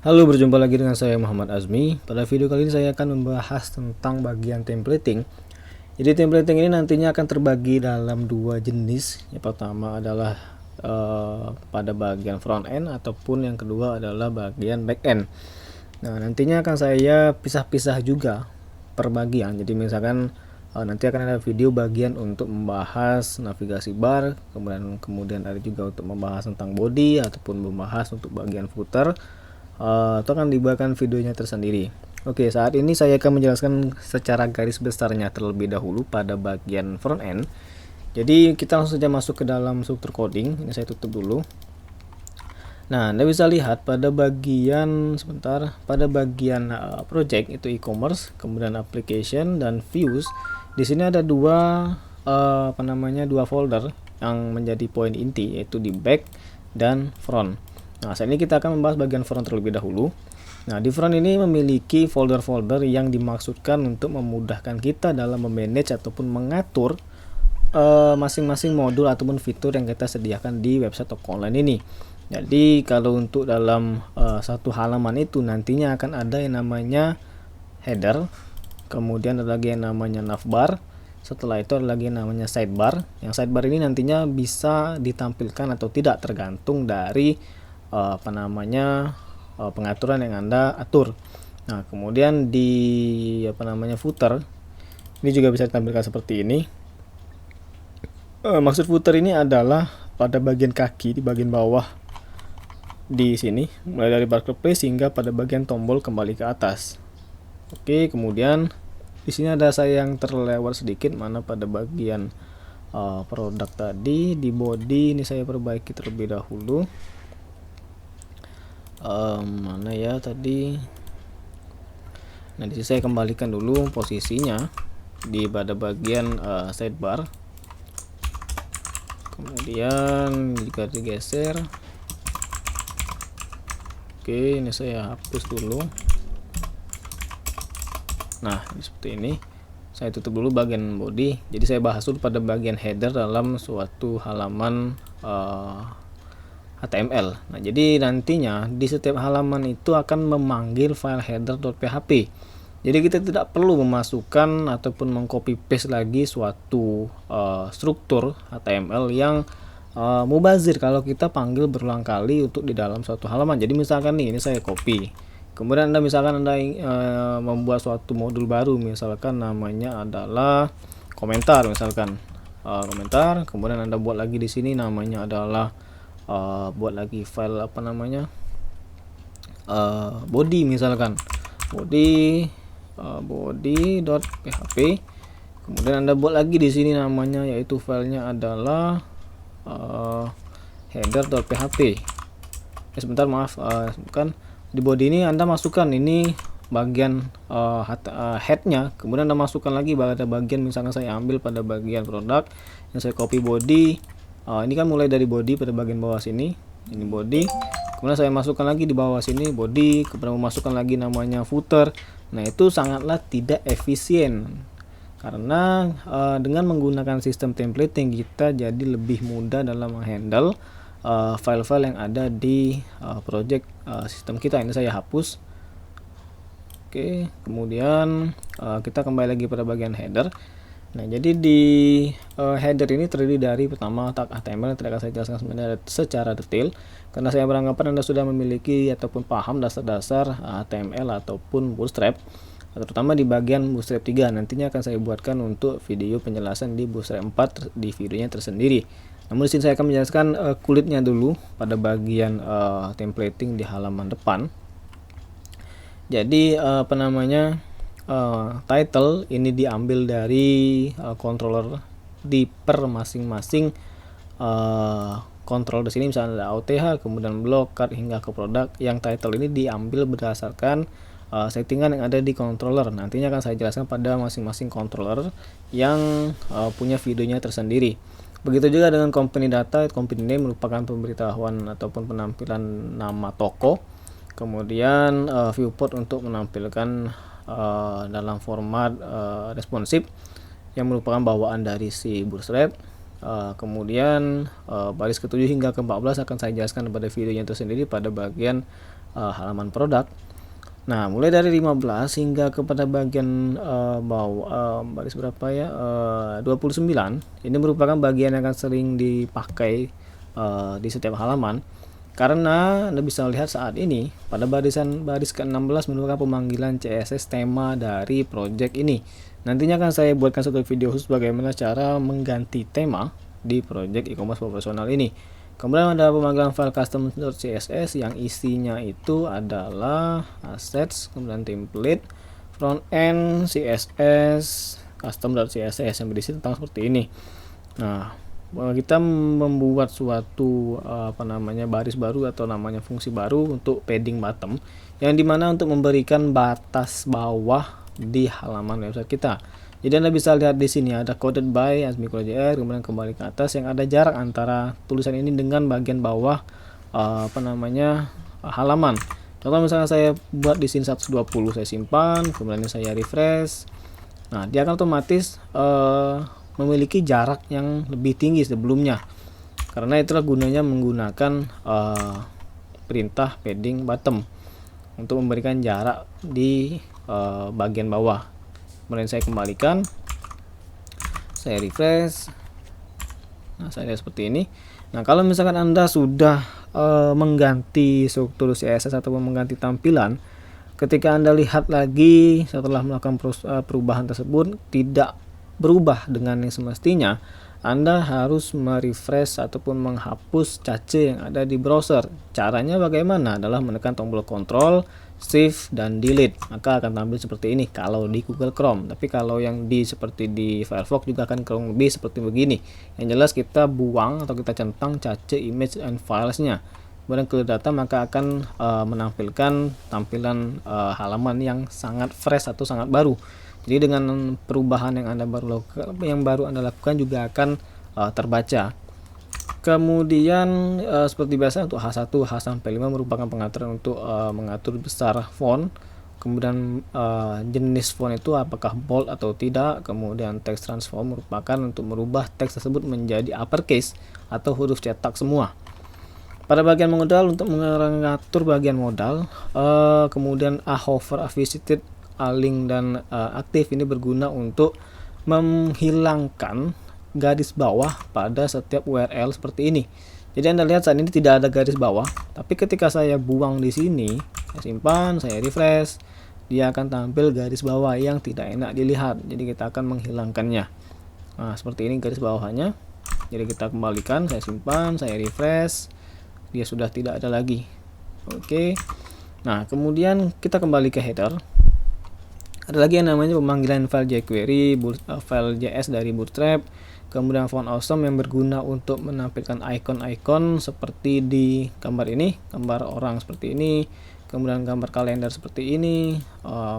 Halo, berjumpa lagi dengan saya Muhammad Azmi. Pada video kali ini saya akan membahas tentang bagian templating. Jadi templating ini nantinya akan terbagi dalam dua jenis. Yang pertama adalah pada bagian front end, ataupun yang kedua adalah bagian back end. Nah, nantinya akan saya pisah-pisah juga per bagian. Jadi misalkan nanti akan ada video bagian untuk membahas navigasi bar, kemudian ada juga untuk membahas tentang body ataupun membahas untuk bagian footer. Itu akan dibuatkan videonya tersendiri. Oke, saat ini saya akan menjelaskan secara garis besarnya terlebih dahulu pada bagian front end. Jadi kita langsung saja masuk ke dalam struktur coding. Ini saya tutup dulu. Nah, Anda bisa lihat pada bagian project itu e-commerce, kemudian application dan views. Di sini ada dua folder yang menjadi poin inti, yaitu di back dan front. Nah, saat ini kita akan membahas bagian front terlebih dahulu. Nah, di front ini memiliki folder-folder yang dimaksudkan untuk memudahkan kita dalam memanage ataupun mengatur masing-masing modul ataupun fitur yang kita sediakan di website toko online ini. Jadi kalau untuk dalam satu halaman itu nantinya akan ada yang namanya header, kemudian ada lagi yang namanya navbar, setelah itu ada lagi yang namanya sidebar. Yang sidebar ini nantinya bisa ditampilkan atau tidak tergantung dari pengaturan yang Anda atur. Nah, kemudian di footer ini juga bisa ditampilkan seperti ini. Maksud footer ini adalah pada bagian kaki di bagian bawah di sini, mulai dari marketplace hingga pada bagian tombol kembali ke atas. Oke, kemudian di sini ada saya yang terlewat sedikit, mana pada bagian produk tadi di body ini saya perbaiki terlebih dahulu. Mana ya tadi. Nah, di sini saya kembalikan dulu posisinya di pada bagian sidebar. Kemudian jika digeser, oke, ini saya hapus dulu. Nah, seperti ini. Saya tutup dulu bagian body. Jadi saya bahas dulu pada bagian header dalam suatu halaman HTML. Nah, jadi nantinya di setiap halaman itu akan memanggil file header.php. Jadi kita tidak perlu memasukkan ataupun mengcopy paste lagi suatu struktur HTML yang mubazir kalau kita panggil berulang kali untuk di dalam suatu halaman. Jadi misalkan nih, ini saya copy. Kemudian Anda membuat suatu modul baru, misalkan namanya adalah komentar, misalkan komentar. Kemudian Anda buat lagi di sini namanya adalah buat lagi file body, misalkan body.php. kemudian Anda buat lagi di sini namanya, yaitu filenya adalah header.php. Sebentar, maaf, bukan di body ini Anda masukkan ini bagian headnya, kemudian Anda masukkan lagi pada bagian, misalkan saya ambil pada bagian produk yang saya copy body. Ini kan mulai dari body pada bagian bawah sini, ini body, kemudian saya masukkan lagi di bawah sini body, kemudian memasukkan lagi namanya footer. Nah, itu sangatlah tidak efisien, karena dengan menggunakan sistem templating kita jadi lebih mudah dalam menghandle file-file yang ada di project sistem kita. Ini saya hapus. Oke, kemudian kita kembali lagi pada bagian header. Nah, jadi di header ini terdiri dari pertama tag HTML yang tidak akan saya jelaskan secara detail, karena saya beranggapan Anda sudah memiliki ataupun paham dasar-dasar HTML ataupun Bootstrap, terutama di bagian Bootstrap 3. Nantinya akan saya buatkan untuk video penjelasan di Bootstrap 4 di videonya tersendiri. Namun di sini saya akan menjelaskan kulitnya dulu pada bagian templating di halaman depan. Jadi title ini diambil dari controller di per masing-masing control. Di sini misalnya ada OTH, kemudian blog, card hingga ke produk. Yang title ini diambil berdasarkan settingan yang ada di controller. Nantinya akan saya jelaskan pada masing-masing controller yang punya videonya tersendiri. Begitu juga dengan company data. Company name merupakan pemberitahuan ataupun penampilan nama toko. Kemudian viewport untuk menampilkan dalam format responsif yang merupakan bawaan dari si Bootstrap. Kemudian baris ke-7 hingga ke-14 akan saya jelaskan pada videonya tersendiri pada bagian halaman produk. Nah, mulai dari 15 hingga kepada bagian bawah, baris berapa ya, 29, ini merupakan bagian yang akan sering dipakai di setiap halaman, karena Anda bisa lihat saat ini pada baris ke-16 merupakan pemanggilan CSS tema dari project ini. Nantinya akan saya buatkan satu video khusus bagaimana cara mengganti tema di project e-commerce profesional ini. Kemudian ada pemanggilan file custom.css yang isinya itu adalah assets, kemudian template, front end, CSS, custom.css yang berisi tentang seperti ini. Nah, kita membuat suatu baris baru atau namanya fungsi baru untuk padding bottom, yang dimana untuk memberikan batas bawah di halaman website kita. Jadi Anda bisa lihat di sini ada coded by asmi.jr, kemudian kembali ke atas yang ada jarak antara tulisan ini dengan bagian bawah halaman. Contoh misalnya saya buat di sini 120, saya simpan, kemudian saya refresh. Nah, dia akan otomatis memiliki jarak yang lebih tinggi sebelumnya. Karena itulah gunanya menggunakan perintah padding bottom untuk memberikan jarak di bagian bawah. Kemudian saya kembalikan, saya refresh. Nah, saya lihat seperti ini. Nah, kalau misalkan Anda sudah mengganti struktur CSS atau mengganti tampilan, ketika Anda lihat lagi setelah melakukan perubahan tersebut tidak berubah dengan yang semestinya, Anda harus merefresh ataupun menghapus cache yang ada di browser. Caranya bagaimana? Adalah menekan tombol Ctrl, Shift, dan Delete. Maka akan tampil seperti ini kalau di Google Chrome. Tapi kalau yang seperti di Firefox juga akan kurang lebih seperti begini. Yang jelas kita buang atau kita centang cache image and filesnya. Kemudian ke data, maka akan menampilkan tampilan halaman yang sangat fresh atau sangat baru. Jadi dengan perubahan yang baru Anda lakukan juga akan terbaca. Kemudian seperti biasa untuk H1, H-5 merupakan pengaturan untuk mengatur besar font. Kemudian jenis font itu apakah bold atau tidak. Kemudian text transform merupakan untuk merubah teks tersebut menjadi uppercase atau huruf cetak semua. Pada bagian modal untuk mengatur bagian modal, kemudian hover, visited, link, dan aktif ini berguna untuk menghilangkan garis bawah pada setiap URL seperti ini. Jadi Anda lihat saat ini tidak ada garis bawah, tapi ketika saya buang di sini, saya simpan, saya refresh, dia akan tampil garis bawah yang tidak enak dilihat. Jadi kita akan menghilangkannya. Nah, seperti ini garis bawahnya. Jadi kita kembalikan, saya simpan, saya refresh, dia sudah tidak ada lagi. Oke. Nah, kemudian kita kembali ke header. Ada lagi yang namanya pemanggilan file jQuery, file JS dari Bootstrap, kemudian font awesome yang berguna untuk menampilkan icon-icon seperti di gambar ini, gambar orang seperti ini, kemudian gambar kalender seperti ini,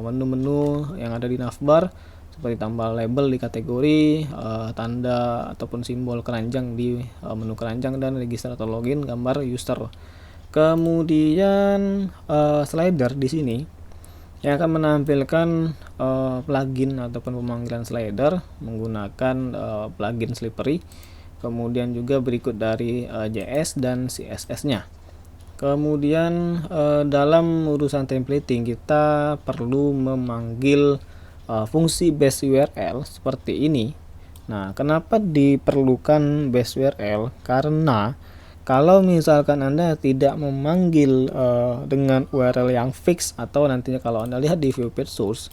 menu-menu yang ada di navbar seperti tambah label di kategori, tanda ataupun simbol keranjang di menu keranjang, dan register atau login gambar user. Kemudian slider di sini yang akan menampilkan plugin ataupun pemanggilan slider menggunakan plugin Slippery. Kemudian juga berikut dari JS dan CSS-nya. Kemudian dalam urusan templating kita perlu memanggil fungsi base URL seperti ini. Nah, kenapa diperlukan base URL? Karena kalau misalkan Anda tidak memanggil dengan URL yang fix, atau nantinya kalau Anda lihat di view page source,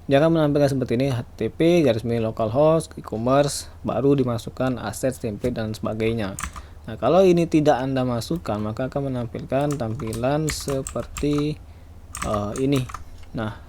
dia akan menampilkan seperti ini, http localhost e-commerce, baru dimasukkan assets, template, dan sebagainya. Nah, kalau ini tidak Anda masukkan, maka akan menampilkan tampilan seperti ini. Nah,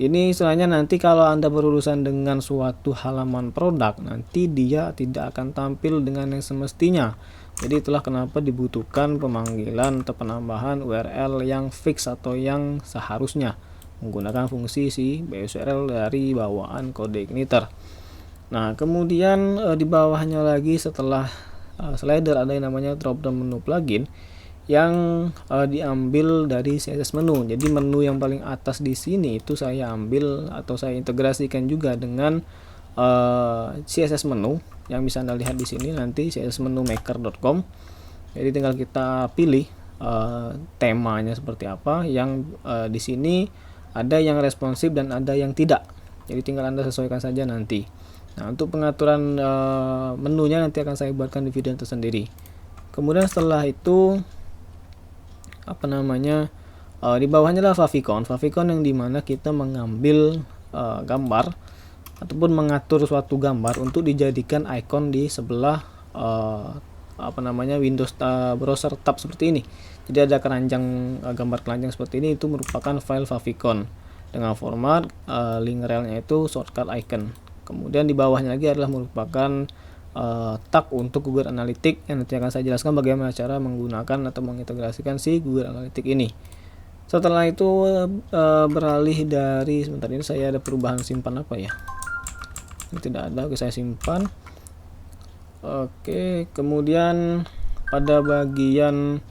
ini istilahnya nanti kalau Anda berurusan dengan suatu halaman produk, nanti dia tidak akan tampil dengan yang semestinya. Jadi itulah kenapa dibutuhkan pemanggilan atau penambahan URL yang fix atau yang seharusnya menggunakan fungsi si base URL dari bawaan kode igniter. Nah, kemudian di bawahnya lagi setelah slider ada yang namanya drop down menu plugin yang diambil dari CSS menu. Jadi menu yang paling atas di sini itu saya ambil atau saya integrasikan juga dengan CSS menu yang bisa Anda lihat di sini nanti, cssmenumaker.com. Jadi tinggal kita pilih temanya seperti apa. Yang di sini ada yang responsif dan ada yang tidak. Jadi tinggal Anda sesuaikan saja nanti. Nah, untuk pengaturan menunya nanti akan saya buatkan di video tersendiri. Kemudian setelah itu di bawahnya adalah favicon yang dimana kita mengambil gambar ataupun mengatur suatu gambar untuk dijadikan icon di sebelah Windows browser tab seperti ini. Jadi ada keranjang gambar keranjang seperti ini, itu merupakan file favicon dengan format link relnya itu shortcut icon. Kemudian di bawahnya lagi adalah merupakan tag untuk Google Analytics yang nanti akan saya jelaskan bagaimana cara menggunakan atau mengintegrasikan si Google Analytics ini. Setelah itu beralih dari, sebentar ini saya ada perubahan simpan apa ya? Ini tidak ada, oke saya simpan. Oke, kemudian pada bagian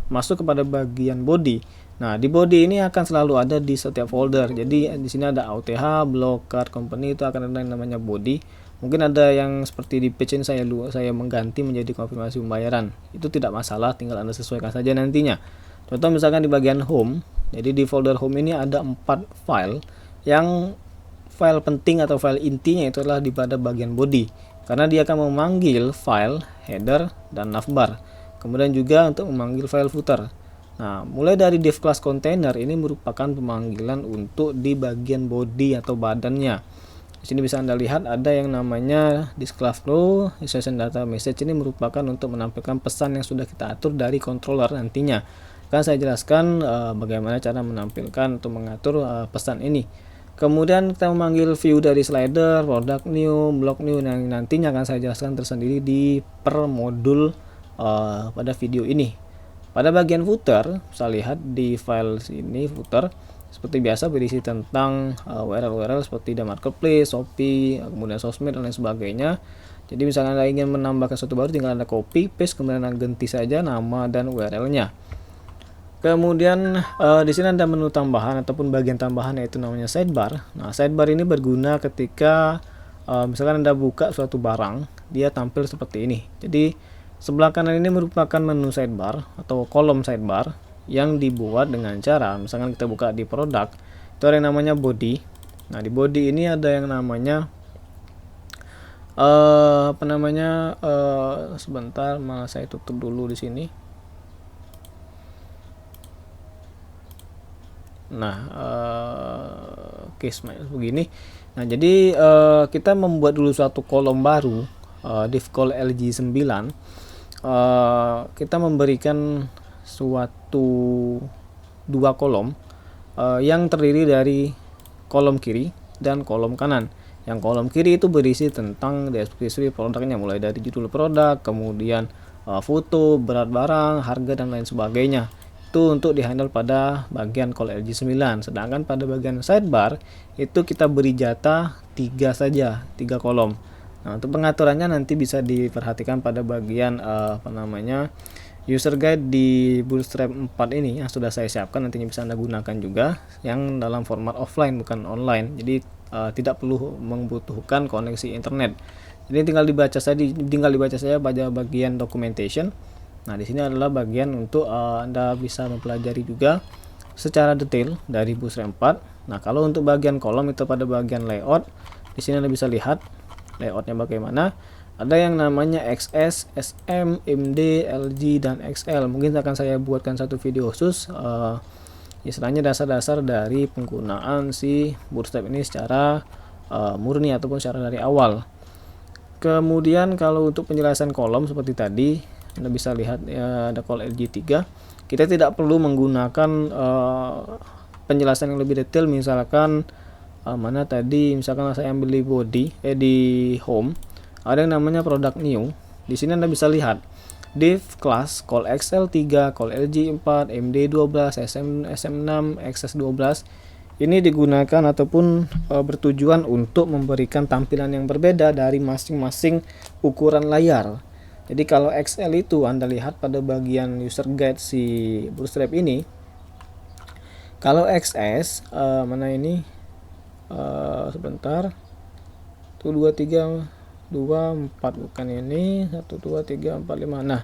masuk kepada bagian body. Nah, di body ini akan selalu ada di setiap folder. Jadi di sini ada AUTH, blog, card, company, itu akan ada yang namanya body. Mungkin ada yang seperti di page ini saya mengganti menjadi konfirmasi pembayaran. Itu tidak masalah, tinggal Anda sesuaikan saja nantinya. Contoh misalkan di bagian home. Jadi di folder home ini ada 4 file, yang file penting atau file intinya itu adalah di pada bagian body, karena dia akan memanggil file header dan navbar. Kemudian juga untuk memanggil file footer. Nah, mulai dari div class container ini merupakan pemanggilan untuk di bagian body atau badannya. Di sini bisa Anda lihat ada yang namanya disclave flow, session data message, ini merupakan untuk menampilkan pesan yang sudah kita atur dari controller nantinya. Akan saya jelaskan bagaimana cara menampilkan atau mengatur pesan ini. Kemudian kita memanggil view dari slider, product new, block new, yang nantinya akan saya jelaskan tersendiri di per modul pada video ini. Pada bagian footer, bisa lihat di file sini footer seperti biasa berisi tentang URL seperti The Marketplace, Shopee, kemudian sosmed dan lain sebagainya. Jadi misalnya Anda ingin menambahkan sesuatu baru, tinggal Anda copy, paste, kemudian Anda ganti saja nama dan URL-nya. Kemudian di sini ada menu tambahan ataupun bagian tambahan, yaitu namanya sidebar. Nah, sidebar ini berguna ketika misalkan Anda buka suatu barang, dia tampil seperti ini. Jadi sebelah kanan ini merupakan menu sidebar atau kolom sidebar yang dibuat dengan cara, misalkan kita buka di produk, itu ada yang namanya body. Nah, di body ini ada yang namanya sebentar, malah saya tutup dulu di sini. Nah, case begini. Nah, jadi kita membuat dulu suatu kolom baru, div call LG9. Kita memberikan suatu 2 kolom yang terdiri dari kolom kiri dan kolom kanan. Yang kolom kiri itu berisi tentang deskripsi produknya, mulai dari judul produk, kemudian foto, berat barang, harga dan lain sebagainya. Itu untuk dihandle pada bagian call LG9. Sedangkan pada bagian sidebar itu kita beri jatah 3 saja, 3 kolom. Nah, untuk pengaturannya nanti bisa diperhatikan pada bagian user guide di Bootstrap 4 ini yang sudah saya siapkan, nantinya bisa Anda gunakan juga, yang dalam format offline bukan online. Jadi tidak perlu membutuhkan koneksi internet. Jadi tinggal dibaca saja pada bagian documentation. Nah, di sini adalah bagian untuk Anda bisa mempelajari juga secara detail dari Bootstrap 4. Nah, kalau untuk bagian kolom itu pada bagian layout, di sini Anda bisa lihat layoutnya bagaimana. Ada yang namanya XS, SM, MD, LG, dan XL. Mungkin akan saya buatkan satu video khusus istilahnya dasar-dasar dari penggunaan si Bootstrap ini secara murni ataupun secara dari awal. Kemudian kalau untuk penjelasan kolom seperti tadi, Anda bisa lihat ada call LG3. Kita tidak perlu menggunakan penjelasan yang lebih detail. Misalkan misalkan saya ambil di body, di home, ada yang namanya product new. Di sini Anda bisa lihat div class call XL3, call LG4, MD12, SM6, XS12. Ini digunakan ataupun bertujuan untuk memberikan tampilan yang berbeda dari masing-masing ukuran layar. Jadi kalau XL itu Anda lihat pada bagian user guide si Bootstrap ini. Kalau XS sebentar. 1 2 3 2, 4, bukan ini, 1, 2, 3, 4, 5. Nah,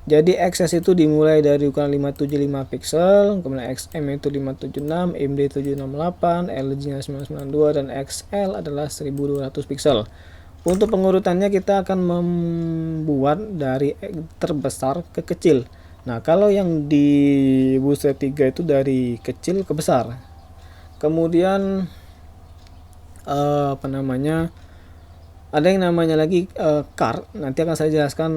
jadi XS itu dimulai dari ukuran 575 pixel, kemudian XM itu 576, MD 768, LG-nya 992, dan XL adalah 1200 pixel. Untuk pengurutannya kita akan membuat dari terbesar ke kecil. Nah, kalau yang di Bootstrap 3 itu dari kecil ke besar. Kemudian ada yang namanya lagi card. Nanti akan saya jelaskan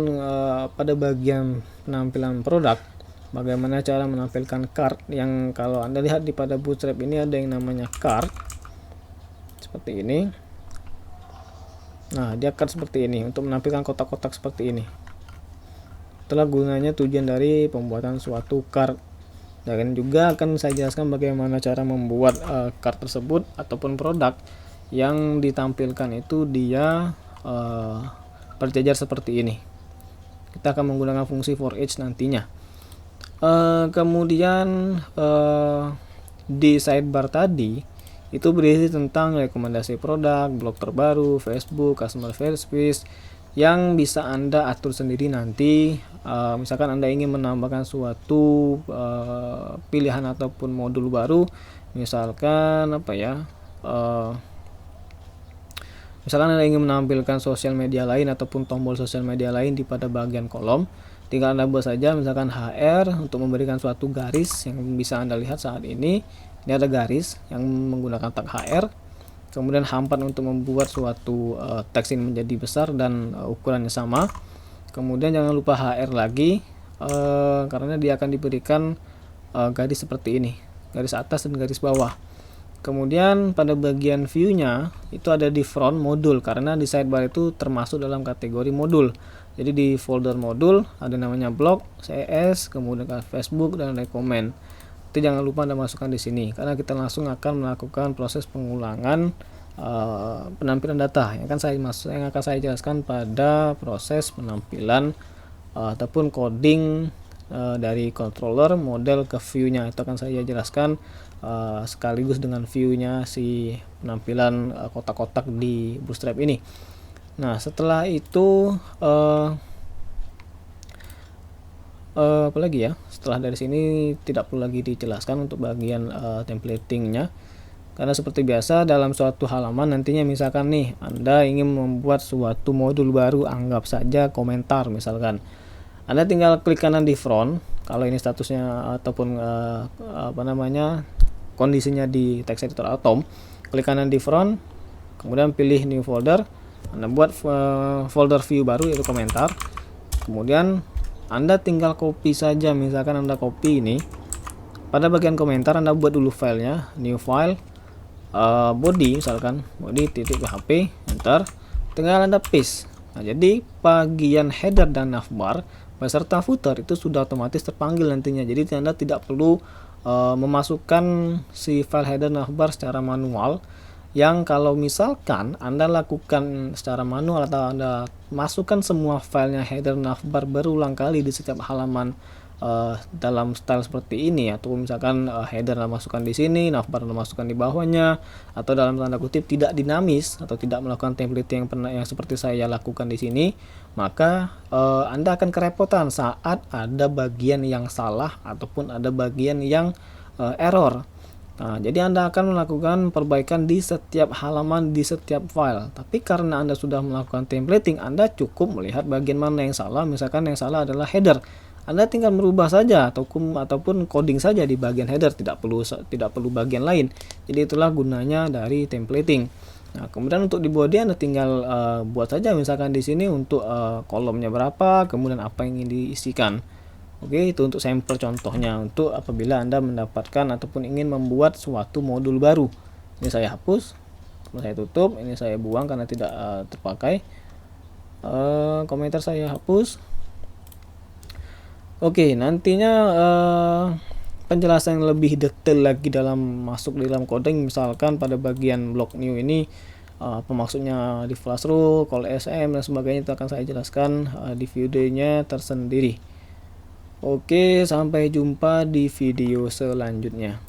pada bagian penampilan produk bagaimana cara menampilkan card, yang kalau Anda lihat di pada Bootstrap ini ada yang namanya card seperti ini. Nah, dia card seperti ini untuk menampilkan kotak-kotak seperti ini. Itulah gunanya, tujuan dari pembuatan suatu card. Dan juga akan saya jelaskan bagaimana cara membuat card tersebut ataupun produk yang ditampilkan itu dia berjajar seperti ini. Kita akan menggunakan fungsi for each nantinya. Kemudian di sidebar tadi itu berisi tentang rekomendasi produk, blog terbaru, Facebook, customer service yang bisa Anda atur sendiri nanti. Misalkan Anda ingin menambahkan suatu pilihan ataupun modul baru, misalkan misalkan Anda ingin menampilkan sosial media lain ataupun tombol sosial media lain di pada bagian kolom, tinggal Anda buat saja misalkan HR untuk memberikan suatu garis yang bisa Anda lihat saat ini. Ini ada garis yang menggunakan tag HR. Kemudian H4 untuk membuat suatu teks ini menjadi besar dan ukurannya sama. Kemudian jangan lupa HR lagi, karena dia akan diberikan garis seperti ini, garis atas dan garis bawah. Kemudian pada bagian view-nya itu ada di front modul, karena di sidebar itu termasuk dalam kategori modul. Jadi di folder modul ada namanya blog, CS, kemudian Facebook, dan recommend. Itu jangan lupa Anda masukkan di sini, karena kita langsung akan melakukan proses pengulangan penampilan data yang akan saya jelaskan pada proses penampilan ataupun coding dari controller model ke view-nya. Itu akan saya jelaskan sekaligus dengan view-nya si penampilan kotak-kotak di Bootstrap ini. Nah, setelah itu apalagi ya, setelah dari sini tidak perlu lagi dijelaskan untuk bagian templating-nya, karena seperti biasa dalam suatu halaman nantinya misalkan nih Anda ingin membuat suatu modul baru, anggap saja komentar misalkan. Anda tinggal klik kanan di front kalau ini statusnya ataupun kondisinya di text editor Atom. Klik kanan di front, kemudian pilih new folder. Anda buat folder view baru yaitu komentar. Kemudian Anda tinggal copy saja, misalkan Anda copy ini. Pada bagian komentar Anda buat dulu filenya, new file, body misalkan, body.php, enter. Tinggal Anda paste. Nah, jadi bagian header dan navbar beserta footer itu sudah otomatis terpanggil nantinya. Jadi Anda tidak perlu memasukkan si file header navbar secara manual, yang kalau misalkan Anda lakukan secara manual atau Anda masukkan semua filenya header navbar berulang kali di setiap halaman dalam style seperti ini, atau misalkan header Anda masukkan di sini, navbar Anda masukkan di bawahnya, atau dalam tanda kutip tidak dinamis atau tidak melakukan template yang seperti saya lakukan di sini, maka Anda akan kerepotan saat ada bagian yang salah ataupun ada bagian yang error. Nah, jadi Anda akan melakukan perbaikan di setiap halaman, di setiap file. Tapi karena Anda sudah melakukan templating, Anda cukup melihat bagian mana yang salah. Misalkan yang salah adalah header, Anda tinggal merubah saja ataupun coding saja di bagian header, tidak perlu bagian lain. Jadi itulah gunanya dari templating. Nah, kemudian untuk di body Anda tinggal buat saja misalkan di sini untuk kolomnya berapa, kemudian apa yang ingin diisikan. Oke, itu untuk sampel contohnya untuk apabila Anda mendapatkan ataupun ingin membuat suatu modul baru. Ini saya hapus, saya tutup, ini saya buang karena tidak terpakai. Komentar saya hapus. Oke, nantinya penjelasan yang lebih detail lagi masuk dalam coding, misalkan pada bagian block new ini apa maksudnya di flash rule, call SM dan sebagainya, itu akan saya jelaskan di videonya tersendiri. Oke, sampai jumpa di video selanjutnya.